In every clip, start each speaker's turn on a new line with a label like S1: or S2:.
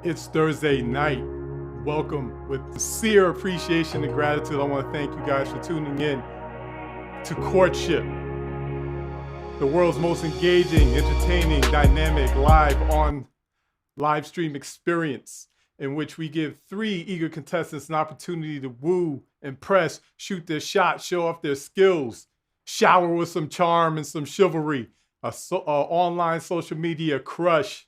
S1: It's Thursday night. Welcome with sincere appreciation and gratitude. I want to thank you guys for tuning in to Courtship, the world's most engaging, entertaining, dynamic, live stream experience in which we give 3 eager contestants an opportunity to woo, impress, shoot their shot, show off their skills, shower with some charm and some chivalry, a online social media crush.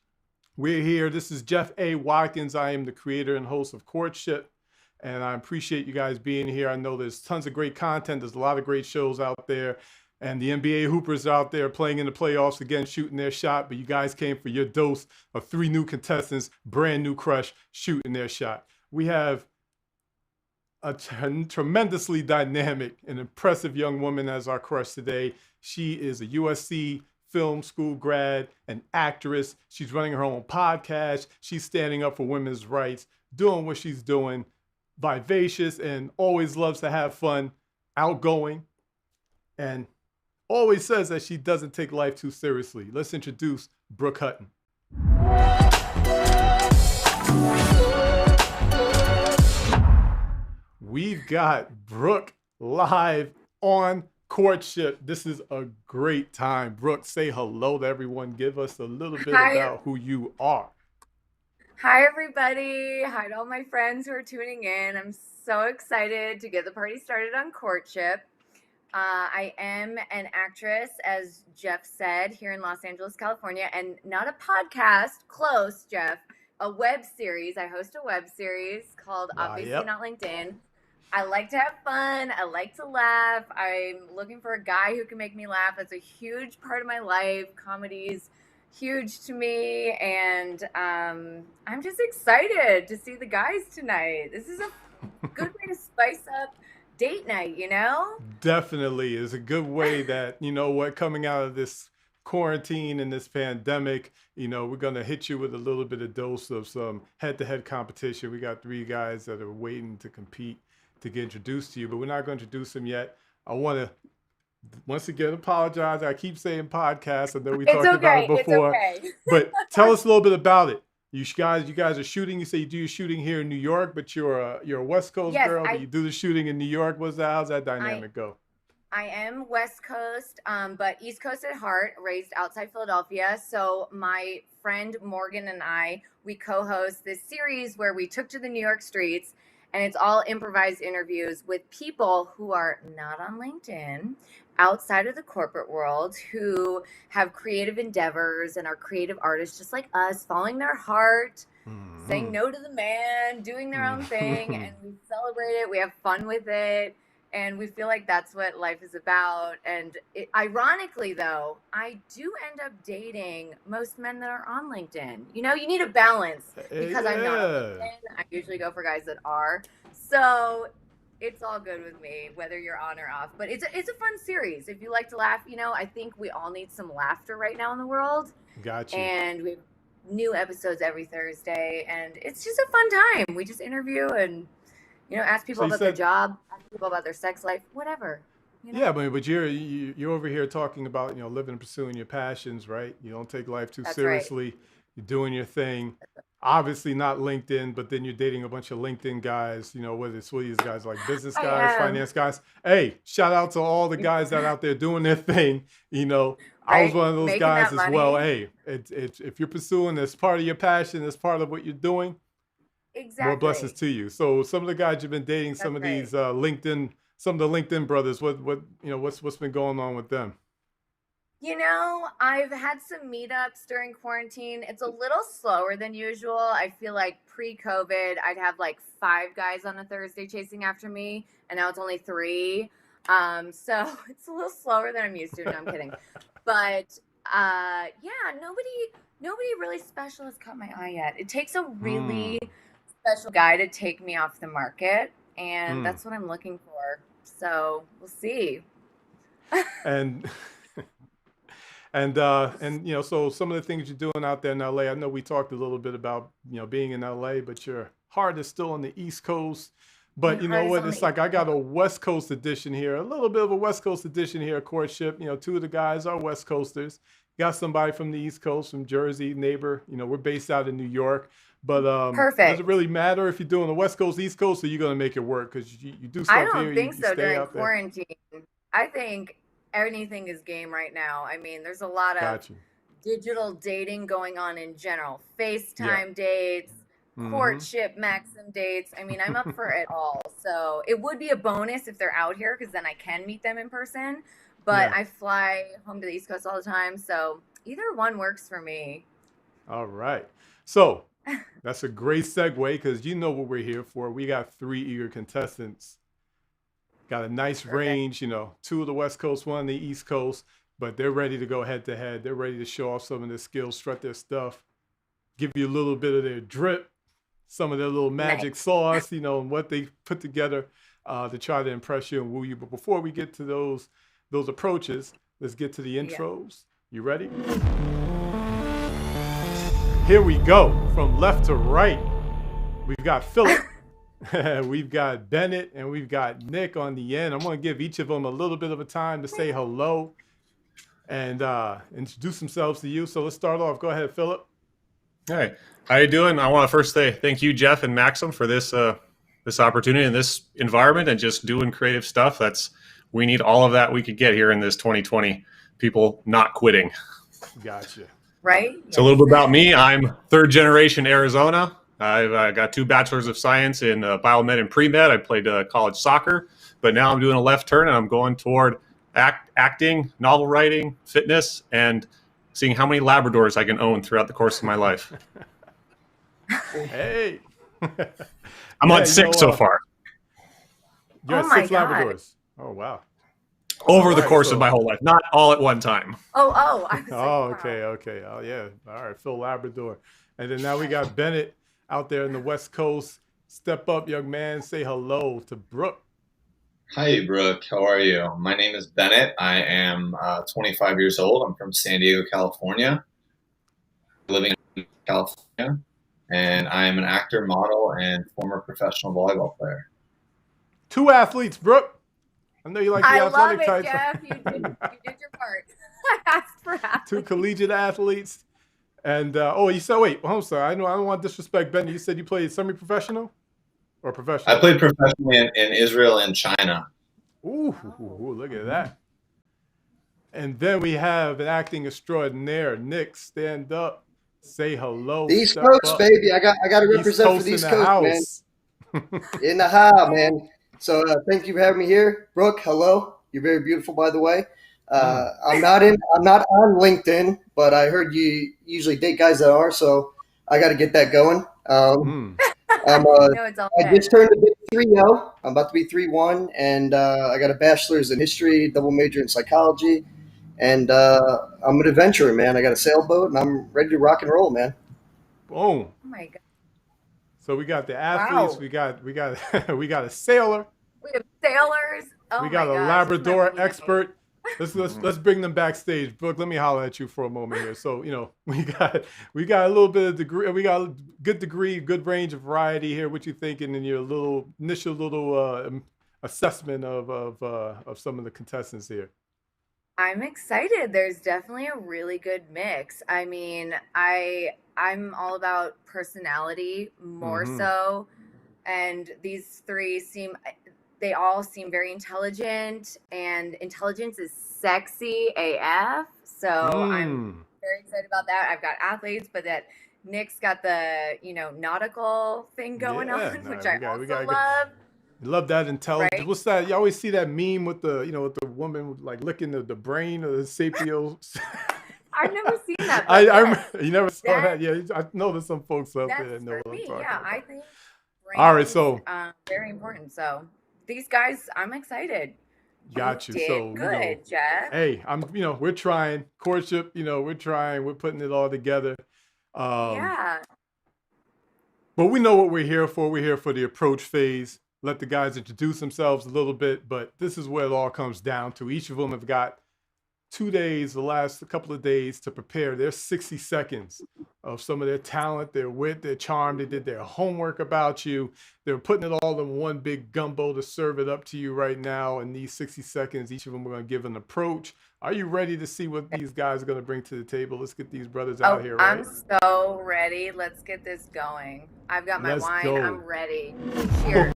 S1: We're here. This is Jeff A. Watkins. I am the creator and host of Courtship, and I appreciate you guys being here. I know there's tons of great content. There's a lot of great shows out there, and the NBA hoopers out there playing in the playoffs again, shooting their shot, but you guys came for your dose of 3 new contestants, brand new crush, shooting their shot. We have a tremendously dynamic and impressive young woman as our crush today. She is a USC film school grad, an actress. She's running her own podcast. She's standing up for women's rights, doing what she's doing, vivacious and always loves to have fun, outgoing, and always says that she doesn't take life too seriously. Let's introduce Brooke Hutton. We've got Brooke live on Courtship. This is a great time. Brooke, say hello to everyone. Give us a little bit about who you are.
S2: Hi, everybody. Hi to all my friends who are tuning in. I'm so excited to get the party started on Courtship. I am an actress, as Jeff said, here in Los Angeles, California, and not a podcast. Close, Jeff. A web series. I host a web series called Obviously Not LinkedIn. I like to have fun. I like to laugh. I'm looking for a guy who can make me laugh. That's a huge part of my life. Comedy's huge to me. And I'm just excited to see the guys tonight. This is a good way to spice up date night, you know?
S1: Definitely is a good way that, you know what, coming out of this quarantine and this pandemic, you know, we're going to hit you with a little bit of dose of some head-to-head competition. We got 3 guys that are waiting to compete to get introduced to you, but we're not going to introduce them yet. I want to once again apologize. I keep saying podcast. I know we talked about it before, but tell us a little bit about it. You guys are shooting. You say you do your shooting here in New York, but you're a West Coast girl. Do you do the shooting in New York? How's that dynamic go?
S2: I am West Coast, but East Coast at heart, raised outside Philadelphia. So my friend Morgan and I, we co-host this series where we took to the New York streets. And it's all improvised interviews with people who are not on LinkedIn, outside of the corporate world, who have creative endeavors and are creative artists just like us, following their heart, saying no to the man, doing their own thing. And we celebrate it. We have fun with it. And we feel like that's what life is about. And ironically, though, I do end up dating most men that are on LinkedIn. You know, you need a balance because I'm not on LinkedIn. I usually go for guys that are. So it's all good with me, whether you're on or off. But it's a fun series. If you like to laugh, you know, I think we all need some laughter right now in the world.
S1: Gotcha.
S2: And we have new episodes every Thursday. And it's just a fun time. We just interview and, you know, ask people about their job, ask people about their sex life, whatever. You know?
S1: Yeah, but you're over here talking about, you know, living and pursuing your passions, right? You don't take life too seriously. Right. You're doing your thing. Obviously not LinkedIn, but then you're dating a bunch of LinkedIn guys, you know, whether it's these guys like business guys, finance guys. Hey, shout out to all the guys that are out there doing their thing. You know, right. I was one of those guys as well. Hey, if you're pursuing this part of your passion, as part of what you're doing,
S2: exactly.
S1: More blessings to you. So some of the guys you've been dating, some of these LinkedIn, some of the LinkedIn brothers, what you know, what's been going on with them?
S2: You know, I've had some meetups during quarantine. It's a little slower than usual. I feel like pre-COVID, I'd have like 5 guys on a Thursday chasing after me, and now it's only 3. So it's a little slower than I'm used to. No, I'm kidding. But yeah, nobody really special has caught my eye yet. It takes a really special guy to take me off the market, and that's what I'm looking for. So we'll see.
S1: And you know, so some of the things you're doing out there in LA, I know we talked a little bit about, you know, being in LA, but your heart is still on the East Coast. But
S2: You
S1: you know
S2: heard us
S1: what?
S2: on the
S1: It's like I
S2: East
S1: got
S2: Coast.
S1: a West Coast edition here, a little bit of a West Coast edition here at Courtship. You know, two of the guys are West Coasters. Got somebody from the East Coast, from Jersey, neighbor. You know, we're based out in New York. But does it
S2: Perfect.
S1: really matter if you're doing the West Coast, East Coast, or you're gonna make it work? Because you do
S2: I
S1: stuff here,
S2: don't think
S1: you
S2: so
S1: stay
S2: during
S1: out there.
S2: quarantine. I think anything is game right now. I mean, there's a lot of
S1: Got you.
S2: digital dating going on in general.
S1: Yeah.
S2: FaceTime dates,
S1: Mm-hmm.
S2: courtship, Maxim dates. I mean, I'm up for it all. So it would be a bonus if they're out here because then I can meet them in person. But
S1: Yeah.
S2: I fly home to the East Coast all the time. So either one works for me.
S1: All right. So that's a great segue because you know what we're here for. We got three eager contestants. Got a nice
S2: Perfect.
S1: range, you know, two of the West Coast, one on the East Coast, but they're ready to go head to head. They're ready to show off some of their skills, strut their stuff, give you a little bit of their drip, some of their little
S2: Nice.
S1: magic sauce, you know, and what they put together to try to impress you and woo you. But before we get to those approaches, let's get to the
S2: Yeah.
S1: intros. You ready? Here we go from left to right. We've got Phillip, we've got Bennett, and we've got Nick on the end. I'm going to give each of them a little bit of a time to say hello and introduce themselves to you. So let's start off. Go ahead, Phillip.
S3: Hey, how you doing? I want to first say thank you, Jeff and Maxim, for this opportunity and this environment and just doing creative stuff. We need all of that we could get here in this 2020. People not quitting.
S1: Gotcha.
S2: Right?
S3: So a little bit about me. I'm third generation Arizona. I've got 2 bachelors of science in biomed and pre-med. I played college soccer, but now I'm doing a left turn and I'm going toward acting, novel writing, fitness, and seeing how many Labradors I can own throughout the course of my life.
S1: Hey.
S3: I'm on 6 so far.
S1: You're
S2: Oh
S1: at
S2: my
S1: 6
S2: God.
S1: Labradors. Oh, wow.
S3: Over the
S1: right,
S3: course
S1: so-
S3: of my whole life, not all at one time.
S2: I was like,
S1: Oh,
S2: wow.
S1: okay. Oh, yeah. All right, Phil Labrador. And then now we got Bennett out there in the West Coast. Step up, young man. Say hello to Brooke.
S4: Hi, Brooke. How are you? My name is Bennett. I am 25 years old. I'm from San Diego, California, living in California, and I am an actor, model, and former professional volleyball player.
S1: 2 athletes, Brooke. I know you like the
S2: I love
S1: athletic
S2: it,
S1: types.
S2: Jeff. You did your part. I asked for
S1: 2
S2: athletes.
S1: collegiate athletes. And you said, wait, I'm sorry. I don't want to disrespect Bennett. You said you played semi-professional or professional?
S4: I played professionally in Israel and China.
S1: Ooh, look at that. And then we have an acting extraordinaire, Nick. Stand up, say hello.
S5: The East
S1: step
S5: Coast,
S1: up.
S5: baby. I got to
S1: East
S5: represent for
S1: Coast
S5: the
S1: in
S5: East
S1: the
S5: Coast, man.
S1: house.
S5: In the house, man. So thank you for having me here, Brooke. Hello. You're very beautiful, by the way. I'm not on LinkedIn, but I heard you usually date guys that are, so I got to get that going.
S1: Mm.
S2: No, it's all
S5: I
S2: good.
S5: just turned a bit 3-0. I'm about to be 3-1, and I got a bachelor's in history, double major in psychology, and I'm an adventurer, man. I got a sailboat, and I'm ready to rock and roll, man.
S1: Boom.
S2: Oh my God.
S1: So we got the athletes.
S2: Wow.
S1: We got we got a sailor.
S2: We have sailors. Oh
S1: We got
S2: my
S1: a
S2: gosh,
S1: Labrador
S2: this is my
S1: expert. Let's bring them backstage. Brooke, let me holler at you for a moment here. So, you know, we got a little bit of degree, we got a good degree, good range of variety here. What you thinking in your initial assessment of some of the contestants here?
S2: I'm excited. There's definitely a really good mix. I mean, I'm all about personality more
S1: Mhm.
S2: so, and these 3 they all seem very intelligent, and intelligence is sexy AF. So I'm very excited about that. I've got athletes, but that Nick's got the, nautical thing going
S1: Yeah,
S2: on,
S1: nah,
S2: which
S1: we
S2: I
S1: got- we
S2: also
S1: gotta get-
S2: love.
S1: Love that intelligence.
S2: Right?
S1: What's that? You always see that meme with with the woman like licking the brain of the sapio.
S2: I've never seen that.
S1: I
S2: but
S1: remember,
S2: yes,
S1: you never saw
S2: that-
S1: that. Yeah, I know there's some folks out there that
S2: that's
S1: know
S2: for
S1: what I'm
S2: me.
S1: talking
S2: Yeah,
S1: about.
S2: I think
S1: All right,
S2: brains,
S1: so-
S2: very important. So these guys, I'm excited.
S1: Got you.
S2: Did
S1: So
S2: good, Jeff.
S1: hey, we're trying courtship. We're trying. We're putting it all together.
S2: Yeah.
S1: But we know what we're here for. We're here for the approach phase. Let the guys introduce themselves a little bit, but this is where it all comes down to. Each of them have got 2 days, the last couple of days to prepare their 60 seconds of some of their talent, their wit, their charm. They did their homework about you. They're putting it all in one big gumbo to serve it up to you right now. In these 60 seconds, each of them are going to give an approach. Are you ready to see what these guys are going to bring to the table? Let's get these brothers out here, right?
S2: I'm so ready. Let's get this going. I've got my wine.
S1: Go.
S2: I'm ready. Cheers.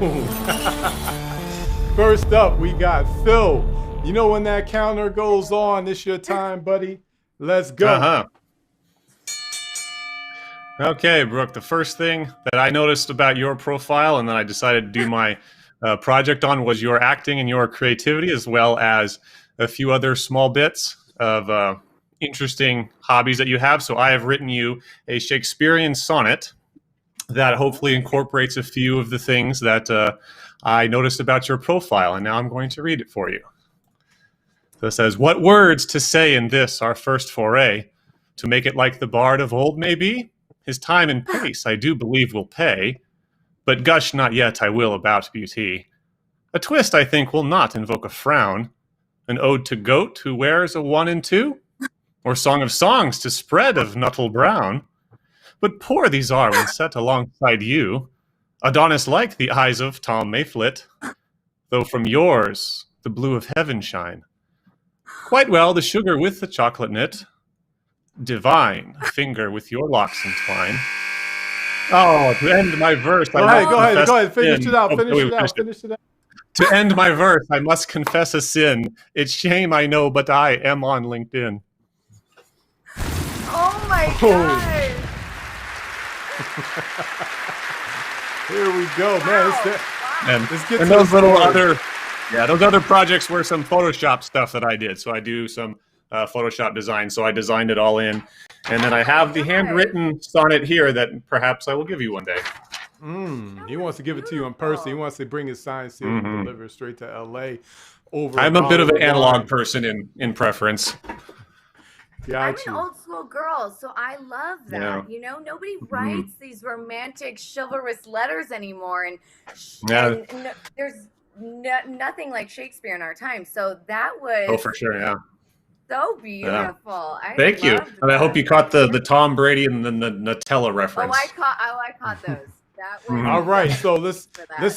S1: First up, we got Phil. You know when that counter goes on, it's your time, buddy. Let's go.
S3: Okay, Brooke, the first thing that I noticed about your profile and then I decided to do my project on was your acting and your creativity, as well as a few other small bits of interesting hobbies that you have. So I have written you a Shakespearean sonnet that hopefully incorporates a few of the things that I noticed about your profile, and now I'm going to read it for you. So it says, "What words to say in this our first foray, to make it like the bard of old may be? His time and pace I do believe will pay, but gush not yet I will about beauty. A twist I think will not invoke a frown, an ode to goat who wears a 1 and 2, or song of songs to spread of Nuttall Brown. But poor these are when set alongside you, Adonis-like the eyes of Tom Mayflit, though from yours the blue of heaven shine. Quite well the sugar with the chocolate knit, divine finger with your locks entwine." Oh, to end my verse,
S1: Go ahead. Finish it out. To
S3: end my verse, I must confess a sin. It's shame, I know, but I am on LinkedIn.
S2: Oh my God.
S1: Here we go, man.
S3: And those other projects were some Photoshop stuff that I did. So I do some Photoshop design. So I designed it all in. And then I have the handwritten sonnet here that perhaps I will give you one day.
S1: He wants to give it to you in person. He wants to bring his signed seal and deliver it straight to LA.
S3: I'm a bit of an analog person in preference.
S2: I'm an old school girl, so I love that.
S3: Yeah.
S2: You know, nobody writes these romantic, chivalrous letters anymore, and there's nothing like Shakespeare in our time. So that was
S3: for sure, yeah.
S2: So beautiful.
S3: Yeah. Thank you, and I hope you caught the Tom Brady and the Nutella reference.
S2: I caught those. That was
S1: all right, so let's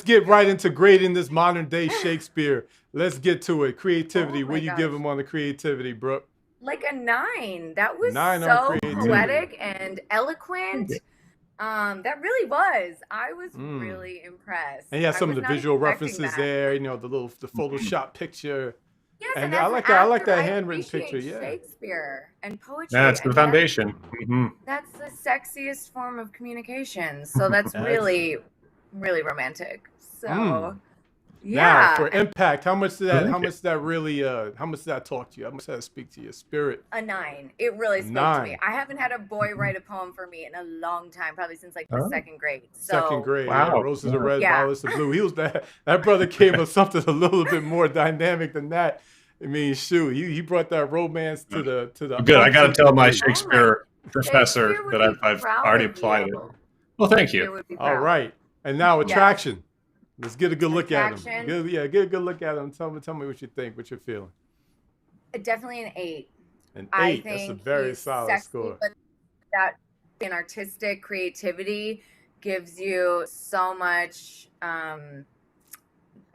S1: get right into grading this modern day Shakespeare. Let's get to it. Creativity. What do you give him on the creativity, Brooke?
S2: Like a 9. That was so poetic and eloquent. That really was. I was really impressed.
S1: And he has some of the visual references there. You know, the Photoshop picture.
S2: Yes,
S1: and I like that handwritten picture.
S2: Yeah, Shakespeare and poetry.
S3: Yeah, it's the foundation.
S2: That's the sexiest form of communication. So that's really, really romantic. So. Yeah.
S1: Now, for impact, how much did that talk to you? How much did that speak to your spirit?
S2: A 9. It really spoke to me. I haven't had a boy write a poem for me in a long time, probably since like the second grade.
S1: Second grade.
S3: Wow.
S1: Yeah, roses are red, violets are blue. He was that brother came with something a little bit more dynamic than that. I mean, shoot, he brought that romance to the.
S3: Good. I got to tell my Shakespeare professor that I've already applied it. Well, thank you.
S1: All right, and now attraction. Let's get a good look at him. Get a good look at him. Tell me what you think, what you're feeling.
S2: Definitely an 8.
S1: An 8. That's a very solid score.
S2: But that in artistic creativity gives you so much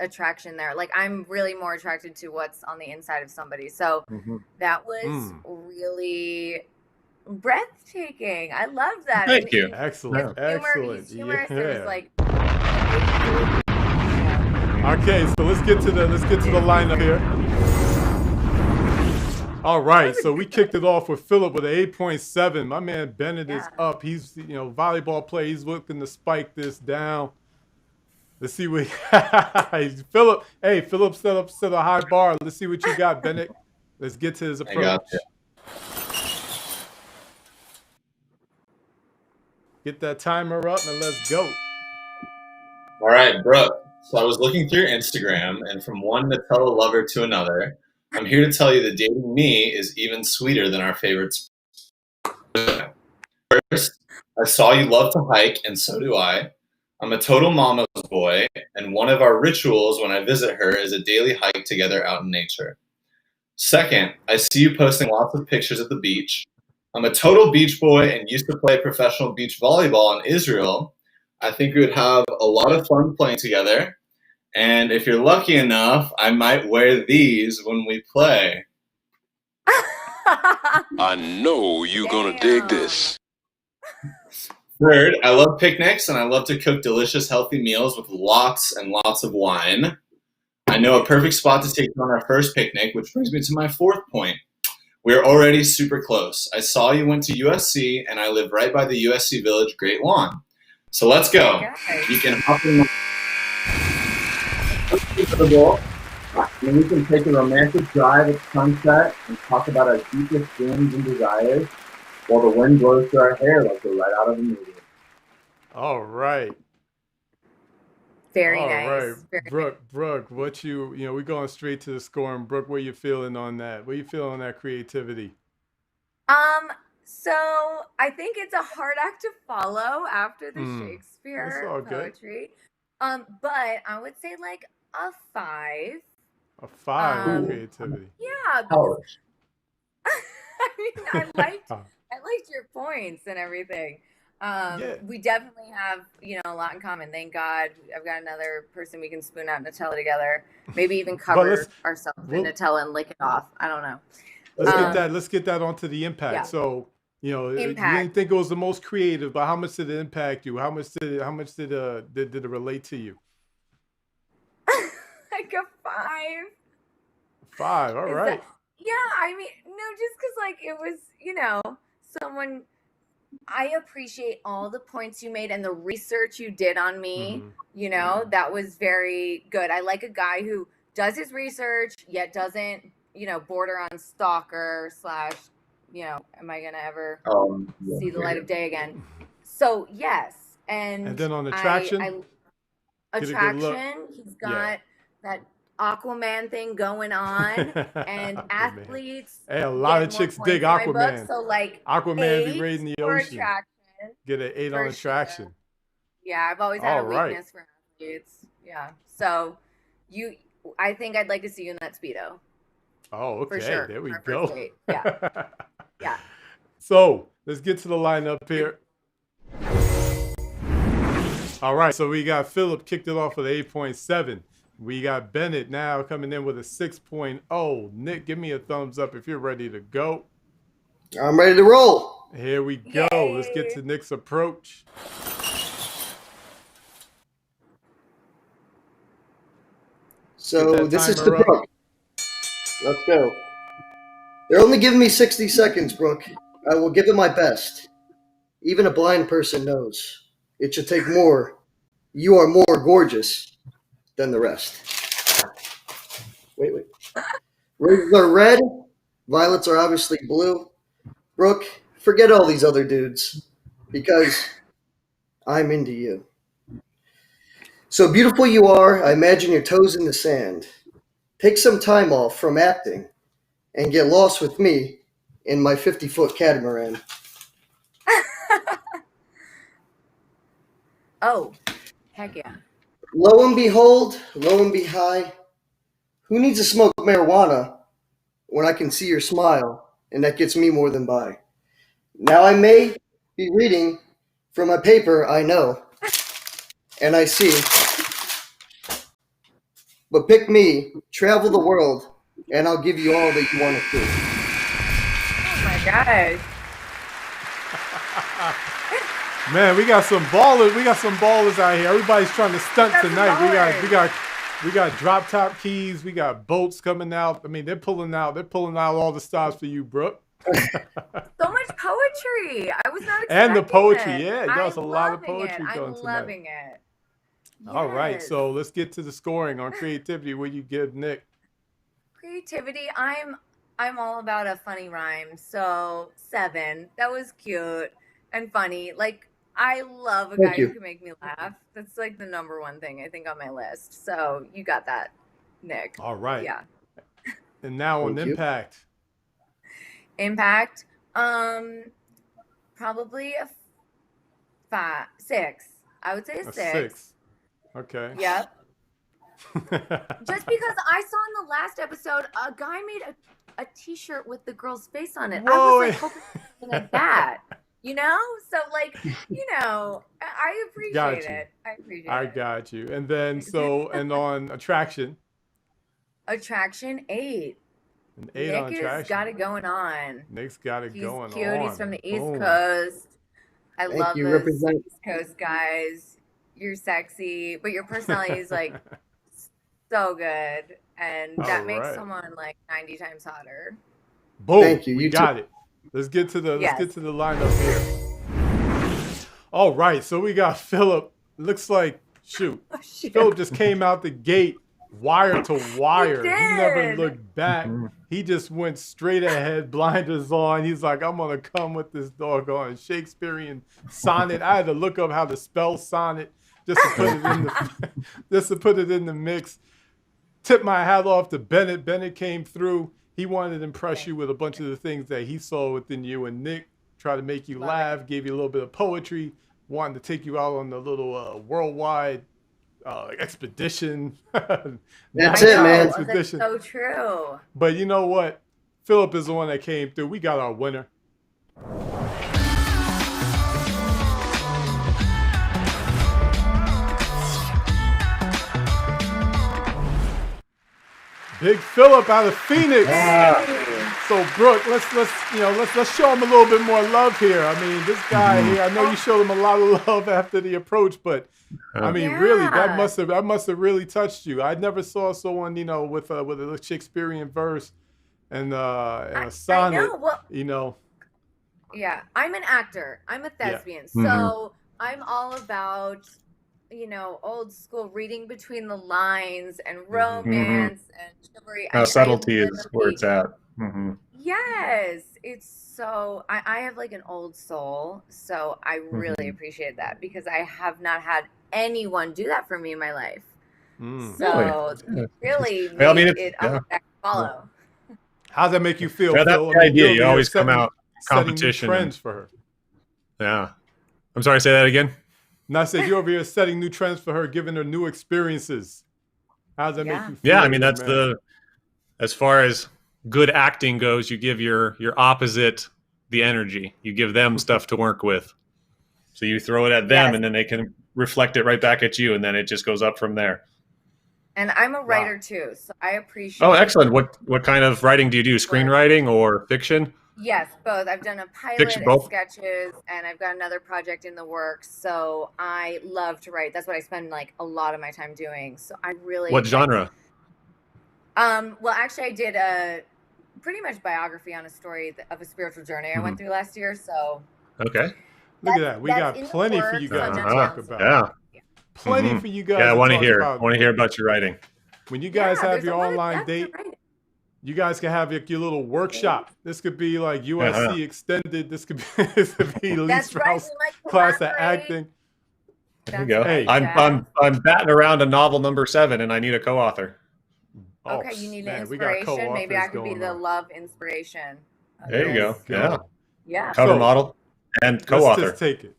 S2: attraction there. Like I'm really more attracted to what's on the inside of somebody. So that was really breathtaking. I love that.
S3: Thank you.
S1: Excellent.
S2: He's humorous. It was like.
S1: Okay, so let's get to the lineup here. All right, so we kicked it off with Phillip with an 8.7. My man Bennett is up. He's volleyball player. He's looking to spike this down. Let's see what Phillip. Hey, Phillip set a high bar. Let's see what you got, Bennett. Let's get to his approach.
S4: I got you.
S1: Get that timer up and let's go.
S4: All right, Brooke. So I was looking through your Instagram, and from one Nutella lover to another, I'm here to tell you that dating me is even sweeter than our favorites. First, I saw you love to hike, and so do I. I'm a total mama's boy, and one of our rituals when I visit her is a daily hike together out in nature. Second, I see you posting lots of pictures at the beach. I'm a total beach boy and used to play professional beach volleyball in Israel. I think we would have a lot of fun playing together. And if you're lucky enough, I might wear these when we play.
S6: I know you're gonna dig this.
S4: Third, I love picnics and I love to cook delicious, healthy meals with lots and lots of wine. I know a perfect spot to take you on our first picnic, which brings me to my fourth point. We're already super close. I saw you went to USC and I live right by the USC Village Great Lawn. So let's go. You can hop in the and we can take a romantic drive at sunset and talk about our deepest dreams and desires while the wind blows through our hair like we're right out of a movie.
S1: All right.
S2: Very
S1: All
S2: nice.
S1: right.
S2: Very
S1: Brooke, what we're going straight to the scoring. Brooke, what you feeling on that? What you feeling on that creativity?
S2: So I think it's a hard act to follow after the
S1: That's
S2: Shakespeare
S1: all good.
S2: poetry. But I would say like a 5.
S1: A 5 on
S2: Um,
S1: creativity.
S2: Yeah, because
S4: College.
S2: I mean, I liked your points and everything.
S1: Yeah.
S2: We definitely have, a lot in common. Thank God I've got another person we can spoon out Nutella together. Maybe even cover ourselves in Nutella and lick it off. I don't know.
S1: Let's get that onto the impact.
S2: Yeah.
S1: So, you
S2: Impact.
S1: didn't think it was the most creative, but how much did it impact you? How much did it relate to you?
S2: Like a 5.
S1: 5. All right.
S2: Yeah, I mean, no, just because like it was, someone. I appreciate all the points you made and the research you did on me. That was very good. I like a guy who does his research yet doesn't, border on stalker / am I gonna ever see the light of day again? So yes, and
S1: then on attraction,
S2: attraction, he's got that Aquaman thing going on, and athletes.
S1: Hey, a lot of chicks dig Aquaman.
S2: Book, so like
S1: Aquaman be raiding the ocean.
S2: Attraction,
S1: get an 8 on attraction.
S2: Sure. Yeah, I've always had a weakness for athletes. Yeah, so I think I'd like to see you in that Speedo.
S1: Oh, okay.
S2: For sure.
S1: There we go.
S2: Yeah. Yeah.
S1: So let's get to the lineup here. All right. So we got Phillip kicked it off with 8.7. We got Bennett now coming in with a 6.0. Nick, give me a thumbs up if you're ready to go.
S5: I'm ready to roll.
S1: Here we go.
S2: Yay.
S1: Let's get to Nick's approach.
S5: So this is to Brooke. Let's go. They're only giving me 60 seconds, Brooke. I will give it my best. Even a blind person knows. It should take more. You are more gorgeous than the rest. Wait. Roses are red. Violets are obviously blue. Brooke, forget all these other dudes. Because I'm into you. So beautiful you are, I imagine your toes in the sand. Take some time off from acting and get lost with me in my 50-foot catamaran.
S2: Oh, heck yeah.
S5: Lo and behold, lo and behold, who needs to smoke marijuana when I can see your smile, and that gets me more than by? Now I may be reading from a paper I know, and I see. But pick me, travel the world, and I'll give you all that you want to see.
S2: Oh my gosh.
S1: Man, we got some ballers. We got some ballers out here. Everybody's trying to stunt tonight. We got drop top keys. We got boats coming out. I mean, they're pulling out all the stops for you, Brooke.
S2: So much poetry. I was not expecting
S1: And the poetry,
S2: it.
S1: yeah, there's a lot of poetry
S2: I'm
S1: going tonight.
S2: loving it.
S1: All right,
S2: Yes.
S1: so let's get to the scoring on creativity. What you give Nick?
S2: Creativity. I'm all about a funny rhyme. So 7. That was cute and funny. Like, I love a guy who can make me laugh. That's like the number one thing I think on my list. So you got that, Nick.
S1: All right.
S2: Yeah.
S1: And now on impact.
S2: Impact. Probably a 6. I would say a 6.
S1: Okay.
S2: Yep. Just because I saw in the last episode a guy made a t-shirt with the girl's face on it.
S1: Whoa,
S2: I was like, something like that. You know? So like, I appreciate it. I appreciate
S1: I
S2: it.
S1: got you. And then and on attraction.
S2: Attraction 8.
S1: An 8
S2: Nick
S1: on
S2: has
S1: attraction.
S2: got it going on.
S1: Nick's got it
S2: He's
S1: going
S2: cute.
S1: on.
S2: He's from the East
S1: Boom.
S2: Coast. I
S5: Thank
S2: love
S5: you.
S2: those
S5: Represent.
S2: East Coast guys. You're sexy, but your personality is like so good, and that
S1: All
S2: makes
S1: right.
S2: someone like 90 times hotter.
S1: Boom.
S5: Thank you.
S1: We
S5: You
S1: got
S5: too.
S1: it. Let's get to the
S2: Yes.
S1: lineup here. All right, so we got Phillip. Looks like
S2: Oh, shoot.
S1: Phillip just came out the gate, wire to wire. He never
S2: did.
S1: looked back. He just went straight ahead, blinders on. He's like, I'm gonna come with this doggone Shakespearean sonnet. I had to look up how to spell sonnet just to put it in the mix. Tip my hat off to Bennett. Bennett came through. He wanted to impress you with a bunch of the things that he saw within you. And Nick tried to make you laugh, gave you a little bit of poetry, wanted to take you out on the little worldwide expedition.
S5: That's it, man.
S1: Expedition.
S2: That's so true.
S1: But you know what? Phillip is the one that came through. We got our winner. Big Phillip out of Phoenix. So Brooke, let's show him a little bit more love here. I mean, this guy here, I know you showed him a lot of love after the approach, but I mean, really, that must have really touched you. I never saw someone, with a Shakespearean verse and a sonnet.
S2: I know. Well, yeah, I'm an actor. I'm a thespian, so I'm all about old school reading between the lines and romance and chivalry.
S3: Subtlety is where it's at.
S2: Yes, it's so. I have like an old soul, so I really appreciate that because I have not had anyone do that for me in my life. So really made it up to follow.
S1: How's that make you feel,
S3: Phil? That's the idea. You always come out competition.
S1: Setting new trends for her.
S3: Yeah. I'm sorry, say that again?
S1: And I said, you're over here setting new trends for her, giving her new experiences. How does that make you feel?
S3: Yeah, I mean, that's as far as good acting goes, you give your opposite the energy. You give them stuff to work with. So you throw it at them and then they can reflect it right back at you. And then it just goes up from there.
S2: And I'm a writer too, so I appreciate.
S3: Oh, excellent. What kind of writing do you do? Screenwriting or fiction?
S2: Yes, both. I've done a pilot and sketches, and I've got another project in the works. So I love to write. That's what I spend like a lot of my time doing. So I really.
S3: What genre?
S2: Well, actually, I did a pretty much biography on a story of a spiritual journey I went through last year. So.
S3: Okay.
S1: Look at that. We got plenty for you guys to talk about.
S3: Yeah.
S1: Plenty for you guys.
S3: Yeah, I want to hear.
S1: About.
S3: I want to hear about your writing.
S1: When you guys have your online date, you guys can have your little workshop. This could be like USC extended. This could be Lee Strauss class of acting.
S3: There you go. Hey, I'm batting around a novel number 7, and I need a co-author.
S2: Okay, you need an inspiration. Maybe I could be the love inspiration.
S3: There you go. Yeah.
S2: Yeah.
S3: Cover model and co-author.
S1: Let's just take it.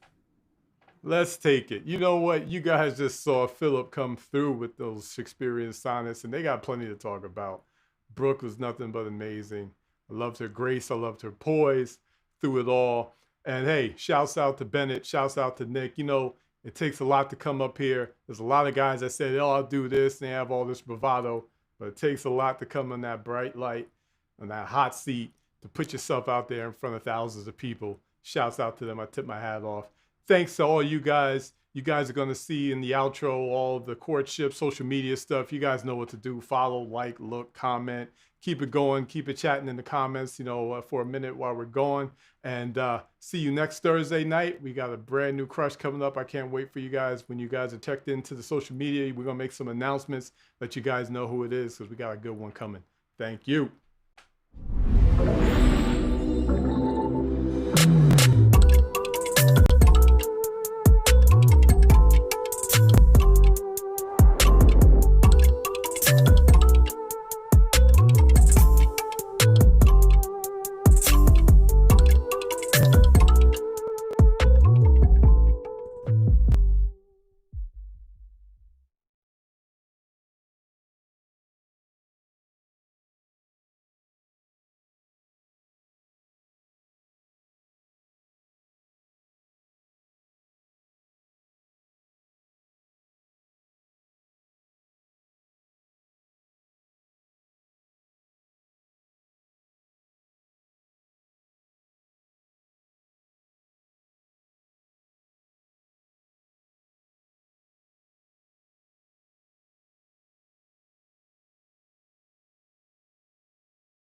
S1: Let's take it. You know what? You guys just saw Phillip come through with those Shakespearean sonnets, and they got plenty to talk about. Brooke was nothing but amazing. I loved her grace. I loved her poise through it all. And hey, shouts out to Bennett. Shouts out to Nick. It takes a lot to come up here. There's a lot of guys that said, I'll do this. And they have all this bravado. But it takes a lot to come in that bright light and that hot seat to put yourself out there in front of thousands of people. Shouts out to them. I tip my hat off. Thanks to all you guys. You guys are going to see in the outro all the Courtship, social media stuff. You guys know what to do. Follow, like, look, comment. Keep it going. Keep it chatting in the comments, for a minute while we're going. And see you next Thursday night. We got a brand new crush coming up. I can't wait for you guys. When you guys are checked into the social media, we're going to make some announcements. Let you guys know who it is because we got a good one coming. Thank you.